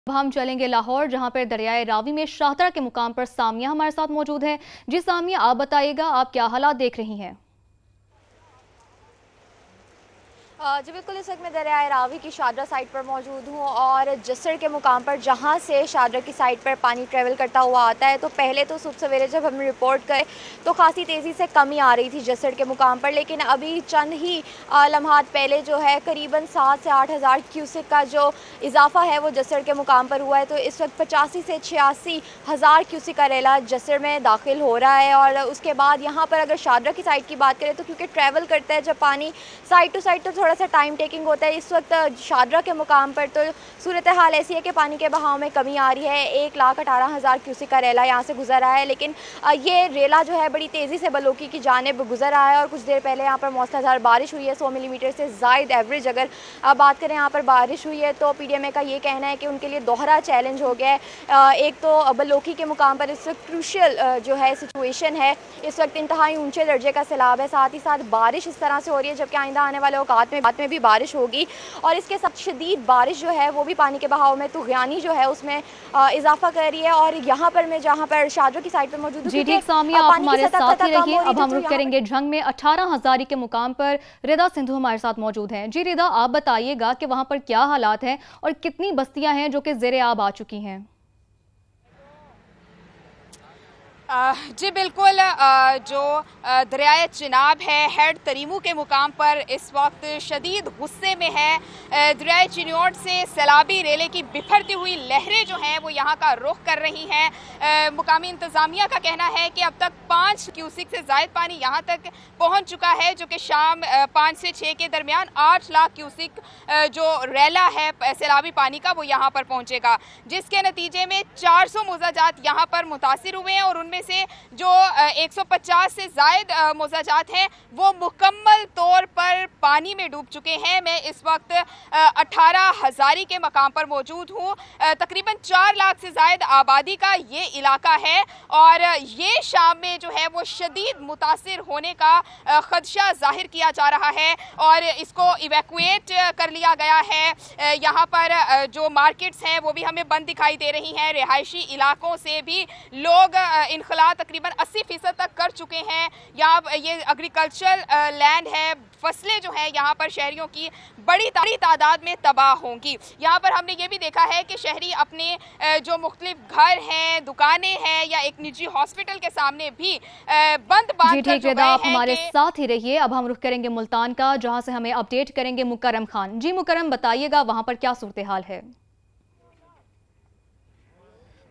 अब हम चलेंगे लाहौर, जहां पर दरियाए रावी में शाहतरा के मुकाम पर सामिया हमारे साथ मौजूद है। जी सामिया, आप बताइएगा आप क्या हालात देख रही हैं? जी बिल्कुल, इस वक्त मैं दरियाए रावी की शाहतरा साइड पर मौजूद हूँ और जसर के मुकाम पर जहाँ से शाहतरा की साइड पर पानी ट्रेवल करता हुआ आता है। तो पहले तो सुबह सवेरे जब हम रिपोर्ट करें तो खासी तेज़ी से कमी आ रही थी जसर के मुकाम पर, लेकिन अभी चंद ही लम्हात पहले जो है करीबन 7 से 8 हज़ार क्यूसेक का जो इजाफा है वो जसर के मुकाम पर हुआ है। तो इस वक्त 85 से 86 हज़ार क्यूसेक का रेला जसर में दाखिल हो रहा है। और उसके बाद यहाँ पर अगर शाहतरा की साइड की बात करें तो क्योंकि ट्रैवल करता है जब पानी साइड टू साइड तो थोड़ा सा टाइम टेकिंग होता है। इस वक्त शाहतरा के मुकाम पर तो सूरत हाल ऐसी है कि पानी के बहाव में कमी आ रही है। 1,18,000 क्यूसेक का रेला यहाँ से गुजर रहा है, लेकिन ये रेला जो है बड़ी तेज़ी से बलोकी की जानिब गुजर रहा है। और कुछ देर पहले यहाँ पर मौसलाधार बारिश हुई है, 100 मिलीमीटर से ज़ायद एवरेज अगर बात करें यहाँ पर बारिश हुई है। तो PDMA का ये कहना है कि उनके लिए दोहरा चैलेंज हो गया है। एक तो बलोकी के मुकाम पर इस वक्त क्रूशियल जो है सिचुएशन है, इस वक्त इंतहाई ऊंचे दर्जे का सैलाब है, साथ ही साथ बारिश इस तरह से हो रही है जबकि आइंदा आने वाले औकात में भी बारिश होगी। और इसके साथ शदीद बारिश जो है वो भी पानी के बहाव में तुग़यानी जो है उसमें इजाफा कर रही है। और यहाँ पर मैं जहाँ पर शाहतरा की साइड पर मौजूद हूँ, जी ठीक सामिया, आप हमारे साथ ही रहिए। अब हम रुक करेंगे झंग में 18,000 के मुकाम पर रिदा सिंधु हमारे साथ मौजूद हैं। जी रिदा, आप बताइएगा कि वहाँ पर क्या हालात हैं और कितनी बस्तियां हैं जो कि ज़ेरे आब आ चुकी हैं? जी बिल्कुल, जो दरियाए चिनाब है हेड तरीमू के मुकाम पर इस वक्त शदीद गुस्से में है। दरियाए चिन्योट से सैलाबी रेले की बिखरती हुई लहरें जो हैं वो यहाँ का रुख कर रही हैं। मुकामी इंतज़ामिया का कहना है कि अब तक 5 क्यूसिक से ज़ायद पानी यहाँ तक पहुँच चुका है, जो कि शाम 5 से 6 के दरमियान 8 लाख क्यूसिक जो रेला है सैलाबी पानी का वो यहाँ पर पहुँचेगा, जिसके नतीजे में 400 मोज़ाजात यहाँ पर मुतासिर हुए हैं और उनमें से जो 150 से जायद मोज़ाजात हैं वो मुकम्मल तौर पर पानी में डूब चुके हैं। मैं इस वक्त 18,000 के मकाम पर मौजूद हूँ। तकरीबन 4 लाख से जायद आबादी का ये इलाका है और ये शाम में जो है वो शदीद मुतासिर होने का खदशा जाहिर किया जा रहा है और इसको इवैक्यूएट कर लिया गया है। यहाँ पर जो मार्केट्स हैं वो भी हमें बंद दिखाई दे रही हैं। रिहायशी इलाकों से भी लोग इनखला तकरीबन 80% तक कर चुके हैं। यहाँ ये एग्रीकल्चरल लैंड है, फसलें जो हैं यहाँ पर शहरियों की बड़ी तादाद में तबाह होंगी। यहाँ पर हमने ये भी देखा है कि शहरी अपने जो मुख्तलिफ घर हैं, दुकानें हैं या एक निजी हॉस्पिटल के सामने भी बंद बांध कर जो गए हैं। आप हमारे साथ ही रहिए। अब हम रुख करेंगे मुल्तान का, जहाँ से हमें अपडेट करेंगे मुकर्रम खान। जी मुकर्रम, बताइएगा वहाँ पर क्या सूरत हाल है?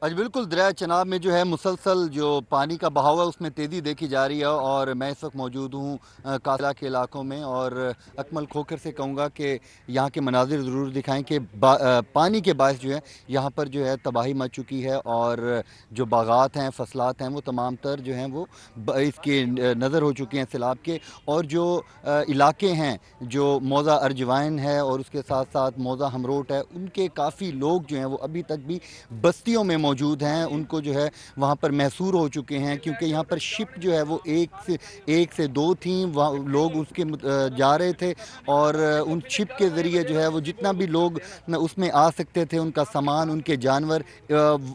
आज बिल्कुल दरिया चिनाब में जो है मुसलसल जो पानी का बहाव है उसमें तेज़ी देखी जा रही है और मैं इस वक्त मौजूद हूँ कासला के इलाकों में और अकमल खोखर से कहूँगा कि यहाँ के मनाजिर ज़रूर दिखाएं कि पानी के बायस जो है यहाँ पर जो है तबाही मच चुकी है और जो बागात हैं, फसलात हैं, वो तमाम तर जो हैं वो इसके नज़र हो चुके हैं सैलाब के। और जो इलाके हैं जो मौज़ा अर्जवाइन है और उसके साथ साथ मौज़ा हमरोट है, उनके काफ़ी लोग जो हैं वो अभी तक भी बस्तियों में मौजूद हैं, उनको जो है वहाँ पर महसूर हो चुके हैं क्योंकि यहाँ पर शिप जो है वो एक से दो थी, वहाँ लोग उसके जा रहे थे और उन शिप के ज़रिए जो है वो जितना भी लोग उसमें आ सकते थे, उनका सामान, उनके जानवर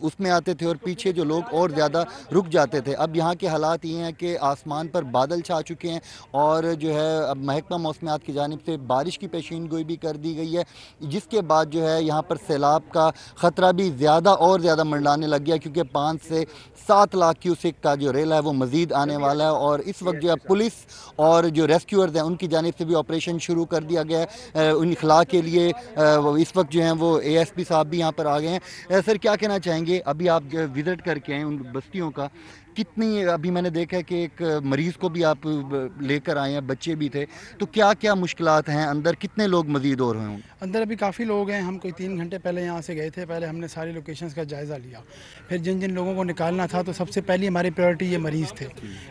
उसमें आते थे और पीछे जो लोग और ज़्यादा रुक जाते थे। अब यहाँ के हालात ये हैं कि आसमान पर बादल छा चुके हैं और जो है अब महकमा मौसमियात की जानिब से बारिश की पेशीन गोई भी कर दी गई है, जिसके बाद जो है यहाँ पर सैलाब का ख़तरा भी ज़्यादा और ज़्यादा मंडलाने लग गया क्योंकि 5 से 7 लाख क्यूसेक का जो रेला है वो मज़ीद आने वाला है। और इस वक्त जो है पुलिस और जो रेस्क्यूअर्स हैं उनकी जानिब से भी ऑपरेशन शुरू कर दिया गया है उन इखला के लिए। इस वक्त जो हैं वो ASP साहब भी यहाँ पर आ गए हैं। सर, क्या कहना चाहेंगे? अभी आप जो विज़िट करके आए उन बस्तियों का, कितनी अभी मैंने देखा है कि एक मरीज़ को भी आप लेकर आए हैं, बच्चे भी थे, तो क्या क्या मुश्किलात हैं अंदर? कितने लोग मज़ीद और हैं अंदर? अभी काफ़ी लोग हैं। हम कोई 3 घंटे पहले यहाँ से गए थे। पहले हमने सारी लोकेशंस का जायज़ा लिया, फिर जिन जिन लोगों को निकालना था तो सबसे पहली हमारी प्रायोरिटी ये मरीज़ थे।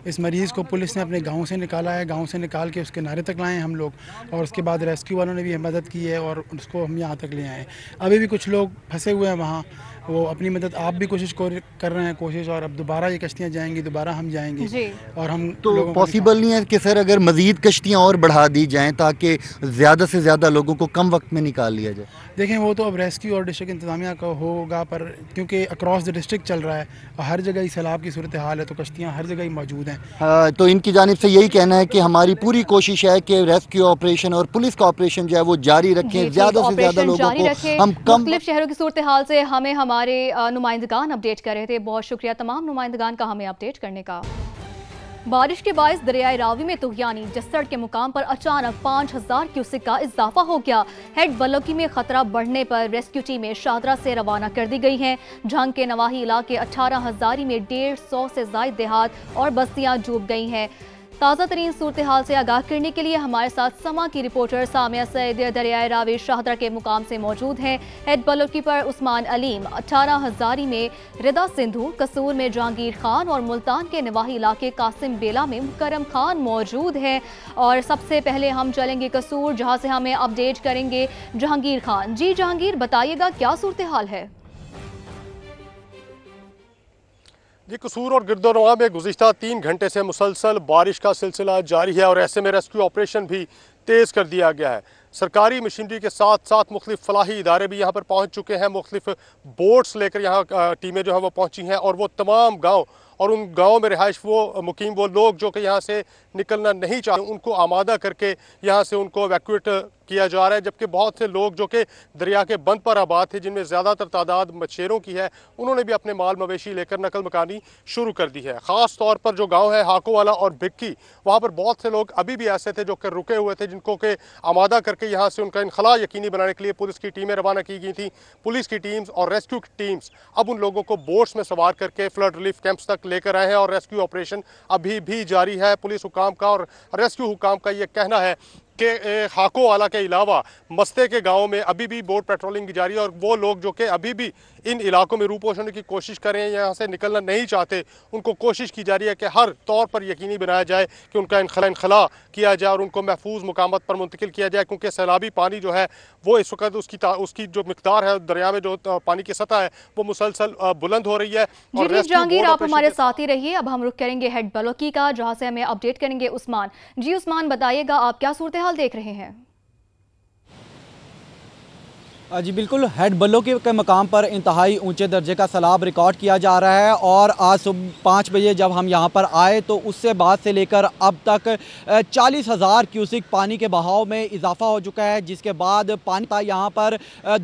इस मरीज़ को पुलिस ने अपने गाँव से निकाला है, गाँव से निकाल के उसके नारे तक लाए हम लोग और उसके बाद रेस्क्यू वालों ने भी मदद की है और उसको हम यहाँ तक ले आए। अभी भी कुछ लोग फंसे हुए हैं वहाँ, वो अपनी मदद आप भी कोशिश कर रहे हैं कोशिश, और अब दोबारा ये कश्तियाँ जाएंगी, दोबारा हम जाएंगे और हम तो पॉसिबल नहीं है कि सर अगर मज़ीद कश्तियाँ और बढ़ा दी जाएँ ताकि ज़्यादा से ज़्यादा लोगों को कम वक्त में निकाल लिया जाए? देखें वो तो अब रेस्क्यू और डिस्ट्रिक्ट इंतजामिया का होगा, पर क्योंकि अक्रॉस द डिस्ट्रिक्ट चल रहा है और हर जगह ही सैलाब की सूरत हाल है तो कश्तियाँ हर जगह ही मौजूद हैं। तो इनकी जानिब से यही कहना है कि हमारी पूरी कोशिश है कि रेस्क्यू ऑपरेशन और पुलिस का ऑपरेशन जो है वो जारी रखें, ज़्यादा से ज़्यादा लोगों को हम कम। मुख्तलिफ शहरों की सूरत हाल से हमें हमारे नुमाइंदगान अपडेट कर रहे थे। बहुत शुक्रिया तमाम नुमाइंदगान का हमें अपडेट करने का। बारिश के बायस दरियाए रावी में तुगयानी जस्सड़ के मुकाम पर अचानक 5000 क्यूसेक का इजाफा हो गया। हेड बलोकी में खतरा बढ़ने पर रेस्क्यू टीमें शाहदरा से रवाना कर दी गई हैं। झंग के नवाही इलाके 18,000 में 150 से ज्यादा देहात और बस्तियां डूब गई हैं। ताज़ा तरीन सूरत हाल से आगाह करने के लिए हमारे साथ समा की रिपोर्टर सामिया सईद दरियाए रावी शाहदरा के मुकाम से मौजूद हैं। हेड बलोकी पर उस्मान अलीम, 18,000 में रिदा सिंधु, कसूर में जहांगीर खान और मुल्तान के नवाही इलाके कासिम बेला में मुकरम खान मौजूद हैं। और सबसे पहले हम चलेंगे कसूर, जहां से हमें अपडेट करेंगे जहांगीर खान। जी जहांगीर, बताइएगा क्या सूरत हाल है? जी, कसूर और गिरदोनवा में गुज़िश्ता 3 घंटे से मुसलसल बारिश का सिलसिला जारी है और ऐसे में रेस्क्यू ऑपरेशन भी तेज़ कर दिया गया है। सरकारी मशीनरी के साथ साथ मुख्तलिफ फलाही इदारे भी यहाँ पर पहुँच चुके हैं। मुख्तलिफ बोट्स लेकर यहाँ टीमें जो है वो पहुँची हैं और वो तमाम गाँव और उन गाँव में रिहाइश वो मुकीम वो लोग जो कि यहाँ से निकलना नहीं चाहते उनको आमादा करके यहाँ से उनको एवैक्यूएट किया जा रहा है। जबकि बहुत से लोग जो कि दरिया के बंद पर आबाद थे, जिनमें ज़्यादातर तादाद मछेरों की है, उन्होंने भी अपने माल मवेशी लेकर नकल मकानी शुरू कर दी है। ख़ास तौर पर जो गांव है हाको वाला और भिक्की, वहाँ पर बहुत से लोग अभी भी ऐसे थे जो कि रुके हुए थे, जिनको के आमादा करके यहाँ से उनका इनखला यकीनी बनाने के लिए पुलिस की टीमें रवाना की गई थी। पुलिस की टीम्स और रेस्क्यू टीम्स अब उन लोगों को बोट्स में सवार करके फ्लड रिलीफ कैंप्स तक लेकर आए हैं और रेस्क्यू ऑपरेशन अभी भी जारी है। पुलिस हुकाम का और रेस्क्यू हुकाम का ये कहना है कि हाको वाला के अलावा मस्ते के गाँव में अभी भी बोट पेट्रोलिंग जारी है और वो लोग जो कि अभी भी इन इलाकों में रूपोश होने की कोशिश करें, यहाँ से निकलना नहीं चाहते, उनको कोशिश की जा रही है कि हर तौर पर यकीनी बनाया जाए कि उनका इनखला किया जाए और उनको महफूज मुकामत पर मुंतकिल किया जाए। क्योंकि सैलाबी पानी जो है वो इस वक्त उसकी जो मिकदार है दरिया में, जो पानी की सतह है, वो मुसलसल बुलंद हो रही है। और जहांगीर, आप हमारे साथ ही रहिए। अब हम रुख करेंगे हेड बलोकी का, जहाँ से हमें अपडेट करेंगे उस्मान। जी उस्मान, बताइएगा आप क्या सूरत हाल देख रहे हैं? जी बिल्कुल, हेड बलोकी के मकाम पर इंतहाई ऊंचे दर्जे का सैलाब रिकॉर्ड किया जा रहा है और आज सुबह 5 बजे जब हम यहां पर आए तो उससे बाद से लेकर अब तक 40,000 क्यूसिक पानी के बहाव में इजाफा हो चुका है, जिसके बाद पानी था यहां पर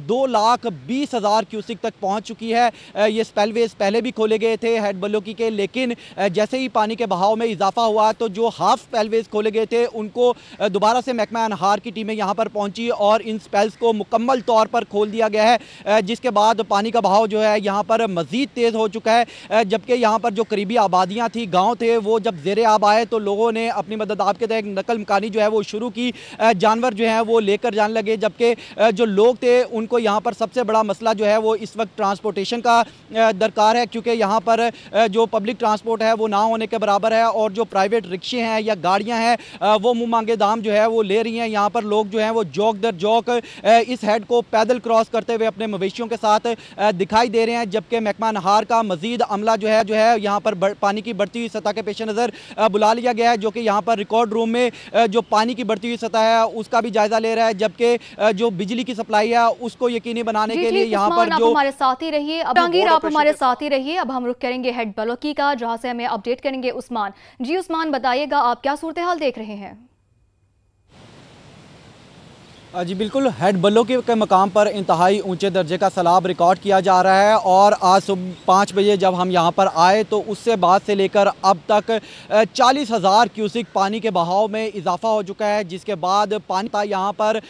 2,20,000 क्यूसिक तक पहुंच चुकी है। ये स्पेलवेज पहले भी खोले गए थे हेड बलोकी के, लेकिन जैसे ही पानी के बहाव में इजाफा हुआ तो जो हाफ स्पेलवेज खोले गए थे उनको दोबारा से महकमा अनहार की टीमें यहाँ पर पहुँची और इन स्पेल्स को मुकम्मल तौर पर खोल दिया गया है, जिसके बाद पानी का बहाव जो है यहाँ पर मज़ीद तेज़ हो चुका है। जबकि यहाँ पर जो करीबी आबादियाँ थी, गांव थे, वो जब ज़ेरे आब आए तो लोगों ने अपनी मदद आपके तहत नकल मकानी जो है वो शुरू की, जानवर जो है वो लेकर जाने लगे। जबकि जो लोग थे उनको यहाँ पर सबसे बड़ा मसला जो है वो इस वक्त ट्रांसपोर्टेशन का दरकार है, क्योंकि यहाँ पर जो पब्लिक ट्रांसपोर्ट है वो ना होने के बराबर है और जो प्राइवेट रिक्शे हैं या गाड़ियाँ हैं वो मुँह मांगे दाम जो है वो ले रही हैं। यहाँ पर लोग जो हैं वो जौक दर जौक इस हेड को पैदल क्रॉस करते हुए अपने मवेशियों के साथ दिखाई दे रहे हैं। जबकि महकमा अनहार का मजीद अमला जो है यहाँ पर पानी की बढ़ती हुई सतह के पेश नज़र बुला लिया गया है, जो कि यहाँ पर रिकॉर्ड रूम में जो पानी की बढ़ती हुई सतह है उसका भी जायजा ले रहा है। जबकि जो बिजली की सप्लाई है उसको यकीनी बनाने के लिए यहाँ पर जो हमारे साथ ही रहिए। अब जहांगीर, आप हमारे साथ ही रहिए। अब हम रुख करेंगे हेड बलोकी का, जहाँ से हमें अपडेट करेंगे उस्मान। जी उस्मान, बताइएगा आप क्या सूरत हाल देख रहे हैं? जी बिल्कुल, हेड बलोकी के मकाम पर इंतहाई ऊंचे दर्जे का सैलाब रिकॉर्ड किया जा रहा है और आज सुबह 5 बजे जब हम यहां पर आए तो उससे बाद से लेकर अब तक 40,000 क्यूसिक पानी के बहाव में इजाफा हो चुका है, जिसके बाद पानी था यहां पर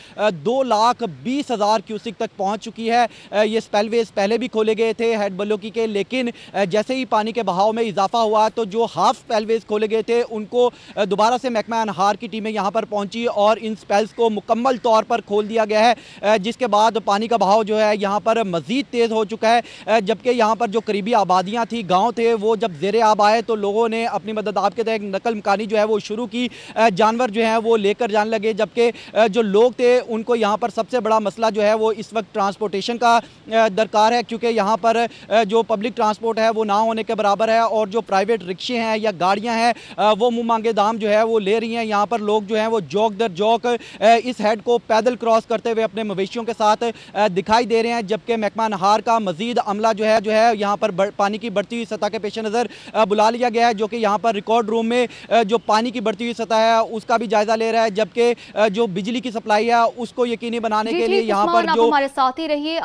2,20,000 क्यूसिक तक पहुंच चुकी है। ये स्पेलवेज पहले भी खोले गए थे हेड बलोकी के, लेकिन जैसे ही पानी के बहाव में इजाफा हुआ तो जो हाफ स्पेलवेज खोले गए थे उनको दोबारा से महकमा अनहार की टीमें यहाँ पर पहुँची और इन स्पेल्स को मुकम्मल तौर पर खोल दिया गया है, जिसके बाद पानी का बहाव जो है यहाँ पर मज़ीद तेज़ हो चुका है। जबकि यहाँ पर जो करीबी आबादियाँ थी, गाँव थे, वो जब ज़ेरे आब आए तो लोगों ने अपनी मदद आपके तहत नकल मकानी जो है वो शुरू की, जानवर जो है वो लेकर जाने लगे। जबकि जो लोग थे उनको यहाँ पर सबसे बड़ा मसला जो है वो इस वक्त ट्रांसपोर्टेशन का दरकार है, क्योंकि यहाँ पर जो पब्लिक ट्रांसपोर्ट है वो ना होने के बराबर है और जो प्राइवेट रिक्शे हैं या गाड़ियाँ हैं वो मुँह मांगे दाम जो है वो ले रही हैं। यहाँ पर लोग जो हैं वो जौक दर जौक इस हेड को पैदल क्रॉस करते हुए अपने मवेशियों के साथ दिखाई दे रहे हैं। जबकि महकमा नहार का मजीद अमला जो है यहाँ पर पानी की बढ़ती हुई सतह के पेश नज़र बुला लिया गया है, जो कि यहाँ पर रिकॉर्ड रूम में जो पानी की बढ़ती हुई सतह है उसका भी जायजा ले रहा है। जबकि जो बिजली की सप्लाई है उसको यकीनी बनाने के लिए यहाँ पर जो हमारे साथ ही रहिए।